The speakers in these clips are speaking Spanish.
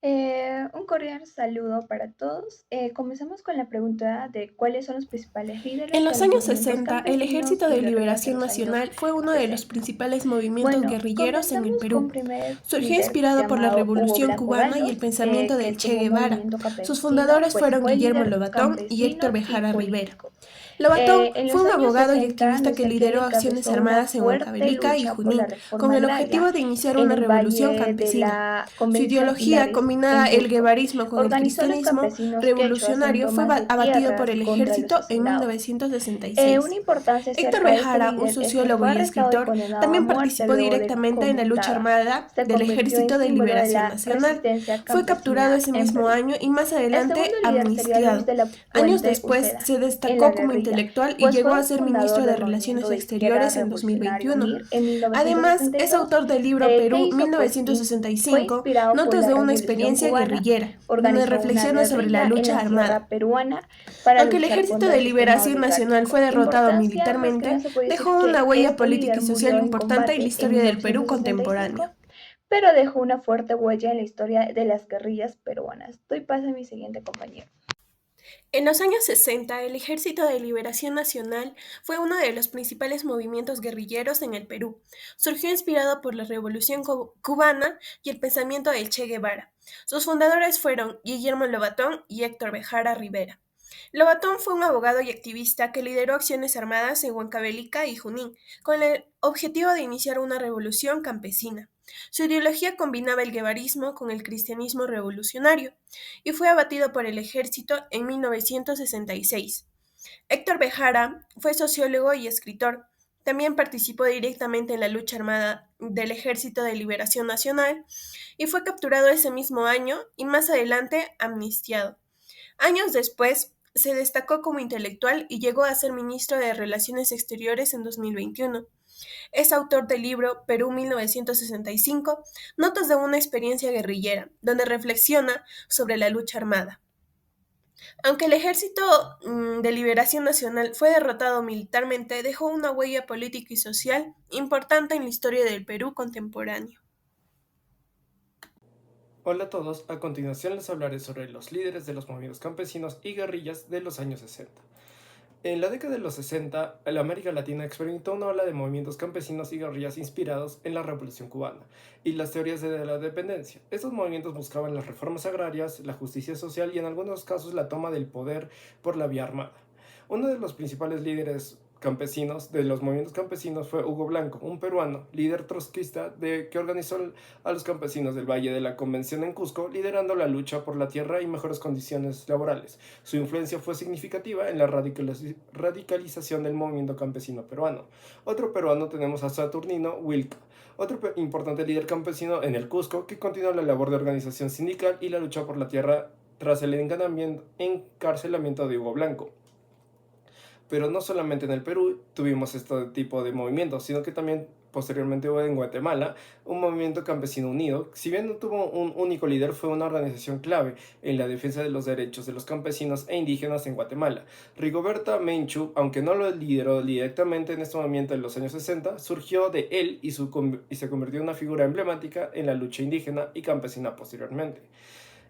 Un cordial saludo para todos. Comenzamos con la pregunta de cuáles son los principales En líderes de los los años movimientos 60, el campesinos Ejército y de guerrillas de Liberación los años Nacional fue uno de los 60. principales movimientos Bueno, guerrilleros en el comenzamos con Perú. un primer Surgió líder inspirado por la llamado Hugo Revolución Blanco cubana y el Baños, pensamiento que del Che tuvo un Guevara. movimiento Sus campesino, fundadores pues fueron fue Guillermo líder Lobatón y campesino Héctor y Bejara Rivera. político. Lobatón En fue los un años abogado y 60 activista no que sé qué lideró acciones encabezó una armadas en fuerte Huancavelica y lucha por la Junín, con reforma el agraria objetivo de iniciar en una el revolución Valle de campesina. la Su Convención ideología, Pilares combinada en el Cusco. guevarismo con el Organizó a los cristianismo campesinos quechuas en revolucionario, fue tomas de abatido por tierras el contra los ejército en hacendados. Una 1966. importancia Héctor acerca de este Bejara, un líder es que sociólogo fue y arrestado y escritor, condenado a también muerte participó luego de directamente en la lucha conmutada. armada Se del convirtió en Ejército de símbolo de Liberación la Nacional. resistencia Fue capturado campesina ese en mismo Perú. año y más El segundo adelante líder sería Luis amnistiado. de la Años Puente después Uceda se en la destacó como guerrilla, intelectual y pues llegó fue a un ser ministro fundador de del movimiento Relaciones de izquierda Exteriores en revolucionario 2021. MIR en Además, es 1962. autor del libro ¿Qué Perú hizo? Pues fue 1965, inspirado por Notas la de una revolución experiencia cubana, guerrillera, donde organizó una reflexiona sobre la guerrilla en lucha la armada. sierra peruana para Aunque el luchar Ejército contra el de sistema Liberación Nacional oligárquico. fue derrotado Importancia más que nada militarmente, se puede decir dejó una que huella este política líder y social murió en importante en la combate en historia del Perú contemporáneo. 1965, pero dejó una fuerte huella en la historia de las guerrillas peruanas. Doy paso a mi siguiente compañero. En los años 60, el Ejército de Liberación Nacional fue uno de los principales movimientos guerrilleros en el Perú. Surgió inspirado por la Revolución cubana y el pensamiento del Che Guevara. Sus fundadores fueron Guillermo Lobatón y Héctor Bejara Rivera. Lobatón fue un abogado y activista que lideró acciones armadas en Huancavelica y Junín, con el objetivo de iniciar una revolución campesina. Su ideología combinaba el guevarismo con el cristianismo revolucionario y fue abatido por el ejército en 1966. Héctor Bejara fue sociólogo y escritor. También participó directamente en la lucha armada del Ejército de Liberación Nacional y fue capturado ese mismo año y más adelante amnistiado. Años después, se destacó como intelectual y llegó a ser ministro de Relaciones Exteriores en 2021. Es autor del libro Perú 1965, Notas de una experiencia guerrillera, donde reflexiona sobre la lucha armada. Aunque el Ejército de Liberación Nacional fue derrotado militarmente, dejó una huella política y social importante en la historia del Perú contemporáneo. Hola a todos, a continuación les hablaré sobre los líderes de los movimientos campesinos y guerrillas de los años 60. En la década de los 60, la América Latina experimentó una ola de movimientos campesinos y guerrillas inspirados en la Revolución cubana y las teorías de la dependencia. Estos movimientos buscaban las reformas agrarias, la justicia social y en algunos casos la toma del poder por la vía armada. Uno de los principales líderes campesinos de los movimientos campesinos fue Hugo Blanco, un peruano, líder trotskista que organizó a los campesinos del Valle de la Convención en Cusco, liderando la lucha por la tierra y mejores condiciones laborales. Su influencia fue significativa en la radicalización del movimiento campesino peruano. Otro peruano tenemos a Saturnino Huilca, otro importante líder campesino en el Cusco que continuó la labor de organización sindical y la lucha por la tierra tras el encarcelamiento de Hugo Blanco. Pero no solamente en el Perú tuvimos este tipo de movimientos, sino que también posteriormente hubo en Guatemala un movimiento campesino unido. Si bien no tuvo un único líder, fue una organización clave en la defensa de los derechos de los campesinos e indígenas en Guatemala. Rigoberta Menchú, aunque no lo lideró directamente en este movimiento en los años 60, surgió de él y se convirtió en una figura emblemática en la lucha indígena y campesina posteriormente.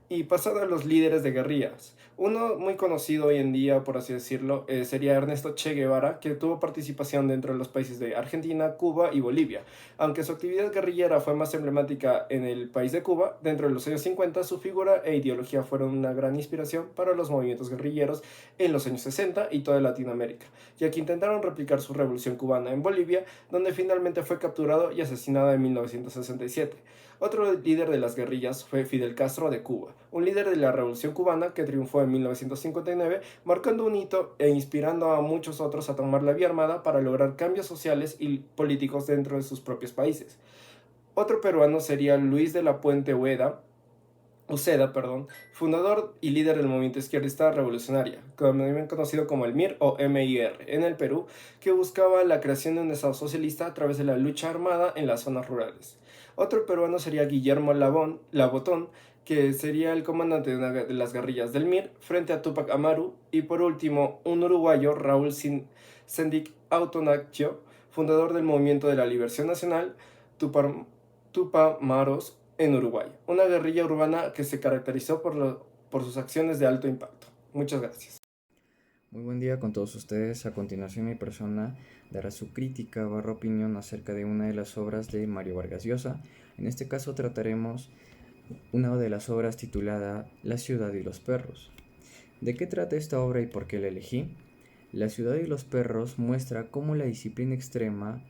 Y pasando a los líderes de guerrillas. Uno muy conocido hoy en día, por así decirlo, sería Ernesto Che Guevara, que tuvo participación dentro de los países de Argentina, Cuba y Bolivia. Aunque su actividad guerrillera fue más emblemática en el país de Cuba, dentro de los años 50 su figura e ideología fueron una gran inspiración para los movimientos guerrilleros en los años 60 y toda Latinoamérica, ya que intentaron replicar su revolución cubana en Bolivia, donde finalmente fue capturado y asesinado en 1967. Otro líder de las guerrillas fue Fidel Castro de Cuba, un líder de la Revolución cubana que triunfó en 1959, marcando un hito e inspirando a muchos otros a tomar la vía armada para lograr cambios sociales y políticos dentro de sus propios países. Otro peruano sería Luis de la Puente Uceda, fundador y líder del movimiento izquierdista revolucionaria, también conocido como el MIR o MIR, en el Perú, que buscaba la creación de un Estado socialista a través de la lucha armada en las zonas rurales. Otro peruano sería Guillermo Labotón, que sería el comandante de las guerrillas del MIR frente a Túpac Amaru, y por último, un uruguayo, Raúl Sendic Autonaccio, fundador del Movimiento de la Liberación Nacional, Tupamaros, en Uruguay, una guerrilla urbana que se caracterizó por sus acciones de alto impacto. Muchas gracias. Muy buen día con todos ustedes. A continuación mi persona dará su crítica barra opinión acerca de una de las obras de Mario Vargas Llosa. En este caso trataremos una de las obras titulada La ciudad y los perros. ¿De qué trata esta obra y por qué la elegí? La ciudad y los perros muestra cómo la disciplina extrema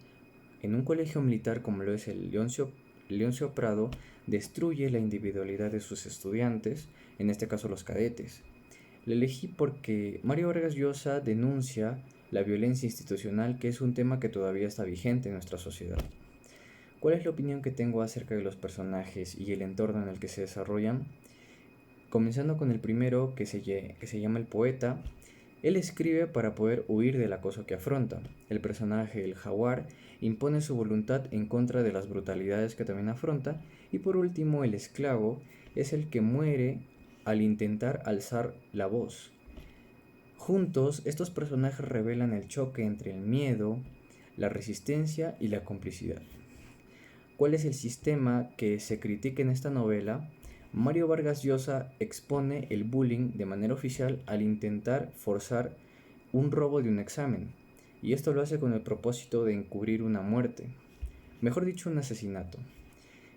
en un colegio militar como lo es el Leoncio Prado destruye la individualidad de sus estudiantes, en este caso los cadetes. La elegí porque Mario Vargas Llosa denuncia la violencia institucional, que es un tema que todavía está vigente en nuestra sociedad. ¿Cuál es la opinión que tengo acerca de los personajes y el entorno en el que se desarrollan? Comenzando con el primero, que se llama el poeta. Él escribe para poder huir del acoso que afronta. El personaje, el jaguar, impone su voluntad en contra de las brutalidades que también afronta. Y por último, el esclavo es el que muere al intentar alzar la voz. Juntos, estos personajes revelan el choque entre el miedo, la resistencia y la complicidad. ¿Cuál es el sistema que se critica en esta novela? Mario Vargas Llosa expone el bullying de manera oficial al intentar forzar un robo de un examen, y esto lo hace con el propósito de encubrir una muerte, mejor dicho, un asesinato.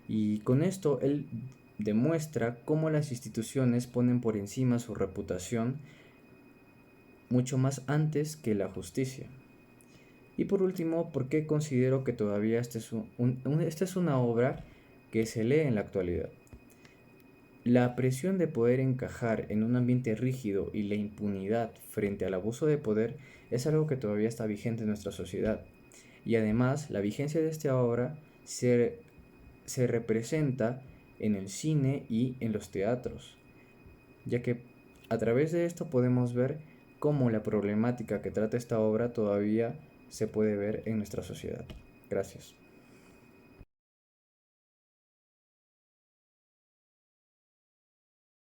Y con esto él demuestra cómo las instituciones ponen por encima su reputación mucho más antes que la justicia. Y por último, ¿por qué considero que todavía esta es una obra que se lee en la actualidad? La presión de poder encajar en un ambiente rígido y la impunidad frente al abuso de poder es algo que todavía está vigente en nuestra sociedad. Y además, la vigencia de esta obra se representa en el cine y en los teatros, ya que a través de esto podemos ver cómo la problemática que trata esta obra todavía se puede ver en nuestra sociedad. Gracias.